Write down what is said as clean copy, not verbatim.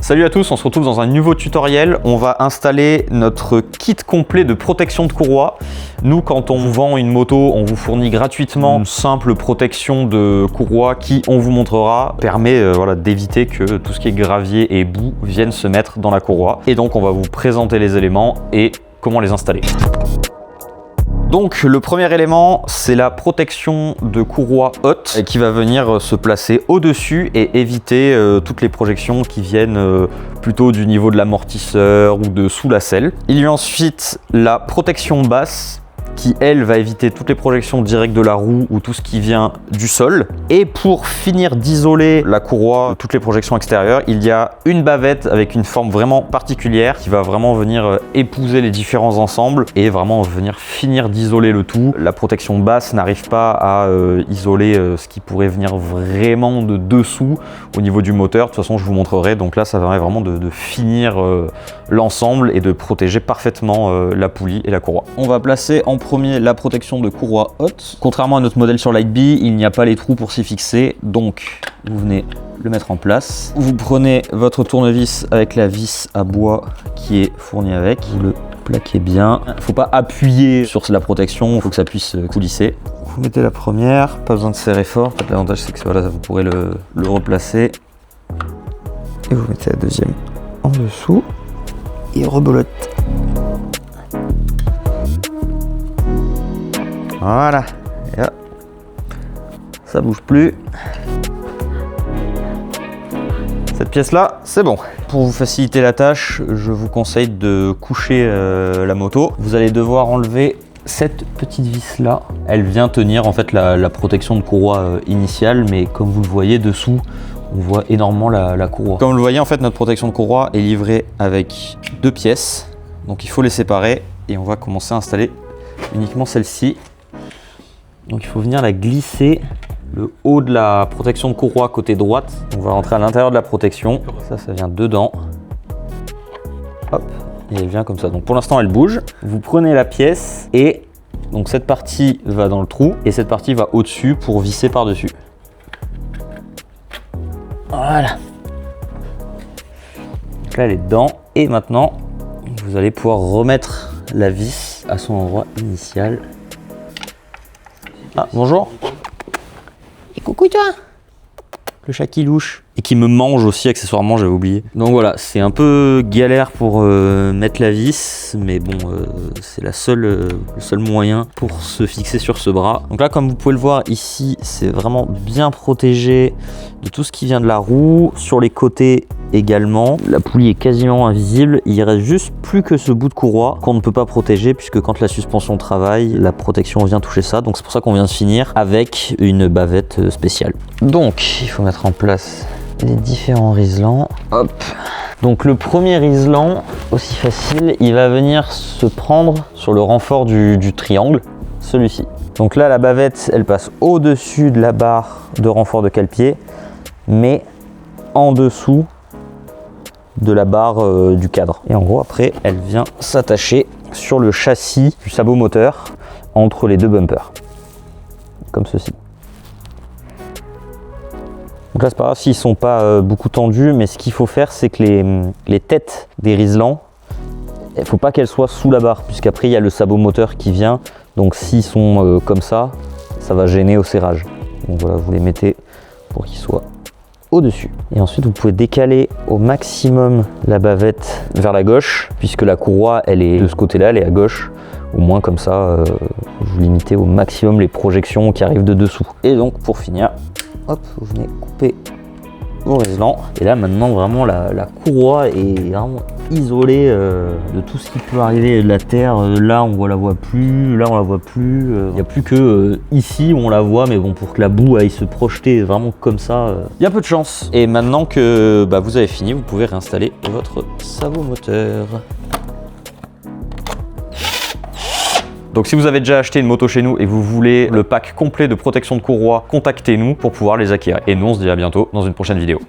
Salut à tous, on se retrouve dans un nouveau tutoriel. On va installer notre kit complet de protection de courroie. Nous, quand on vous vend une moto, on vous fournit gratuitement une simple protection de courroie qui, on vous montrera, permet d'éviter que tout ce qui est gravier et boue vienne se mettre dans la courroie. Et donc, on va vous présenter les éléments et comment les installer. Donc le premier élément, c'est la protection de courroie haute qui va venir se placer au-dessus et éviter toutes les projections qui viennent plutôt du niveau de l'amortisseur ou de sous la selle. Il y a ensuite la protection basse qui, elle, va éviter toutes les projections directes de la roue ou tout ce qui vient du sol. Et pour finir d'isoler la courroie, toutes les projections extérieures, il y a une bavette avec une forme vraiment particulière qui va vraiment venir épouser les différents ensembles et vraiment venir finir d'isoler le tout. La protection basse n'arrive pas à isoler ce qui pourrait venir vraiment de dessous au niveau du moteur. De toute façon, je vous montrerai. Donc là, ça permet vraiment de finir l'ensemble et de protéger parfaitement la poulie et la courroie. On va placer en premier la protection de courroie haute. Contrairement à notre modèle sur Lightbee, il n'y a pas les trous pour s'y fixer, donc vous venez le mettre en place. Vous prenez votre tournevis avec la vis à bois qui est fournie avec, vous le plaquez bien. Il ne faut pas appuyer sur la protection, il faut que ça puisse coulisser. Vous mettez la première, pas besoin de serrer fort. L'avantage c'est que voilà, vous pourrez le replacer. Et vous mettez la deuxième en dessous et rebelote. Voilà, et là, ça bouge plus. Cette pièce-là, c'est bon. Pour vous faciliter la tâche, je vous conseille de coucher la moto. Vous allez devoir enlever cette petite vis-là. Elle vient tenir en fait la protection de courroie initiale, mais comme vous le voyez dessous, on voit énormément la courroie. Comme vous le voyez, en fait, notre protection de courroie est livrée avec deux pièces. Donc il faut les séparer et on va commencer à installer uniquement celle-ci. Donc il faut venir la glisser le haut de la protection de courroie côté droite. On va rentrer à l'intérieur de la protection. Ça vient dedans. Hop, et elle vient comme ça. Donc pour l'instant elle bouge. Vous prenez la pièce et donc cette partie va dans le trou et cette partie va au-dessus pour visser par-dessus. Voilà. Donc là elle est dedans et maintenant vous allez pouvoir remettre la vis à son endroit initial. Ah, bonjour. Et coucou toi. Le chat qui louche. Et qui me mange aussi accessoirement, j'avais oublié. Donc voilà, c'est un peu galère pour mettre la vis, mais bon, c'est le seul moyen pour se fixer sur ce bras. Donc là, comme vous pouvez le voir ici, c'est vraiment bien protégé de tout ce qui vient de la roue. Sur les côtés également, la poulie est quasiment invisible. Il reste juste plus que ce bout de courroie qu'on ne peut pas protéger, puisque quand la suspension travaille, la protection vient toucher ça. Donc c'est pour ça qu'on vient de finir avec une bavette spéciale. Donc, il faut mettre en place les différents riselants. Hop. Donc le premier riselant, aussi facile, il va venir se prendre sur le renfort du triangle, celui-ci. Donc là, la bavette, elle passe au-dessus de la barre de renfort de cale-pied, mais en dessous de la barre du cadre. Et en gros, après, elle vient s'attacher sur le châssis du sabot moteur entre les deux bumpers, comme ceci. Donc là, c'est pas grave s'ils sont pas beaucoup tendus, mais ce qu'il faut faire, c'est que les têtes des riselants, il ne faut pas qu'elles soient sous la barre, puisqu'après, il y a le sabot moteur qui vient. Donc s'ils sont comme ça va gêner au serrage. Donc voilà, vous les mettez pour qu'ils soient au-dessus. Et ensuite, vous pouvez décaler au maximum la bavette vers la gauche, puisque la courroie, elle est de ce côté-là, elle est à gauche. Au moins, comme ça, vous limitez au maximum les projections qui arrivent de dessous. Et donc, pour finir, hop, vous venez couper vos riselants. Et là, maintenant, vraiment, la courroie est vraiment isolée de tout ce qui peut arriver de la terre. Là, on la voit plus. Là, on la voit plus. Il n'y a plus que ici où on la voit. Mais bon, pour que la boue aille se projeter vraiment comme ça, il y a peu de chance. Et maintenant que vous avez fini, vous pouvez réinstaller votre sabot moteur. Donc si vous avez déjà acheté une moto chez nous et vous voulez le pack complet de protection de courroie, contactez-nous pour pouvoir les acquérir. Et nous, on se dit à bientôt dans une prochaine vidéo.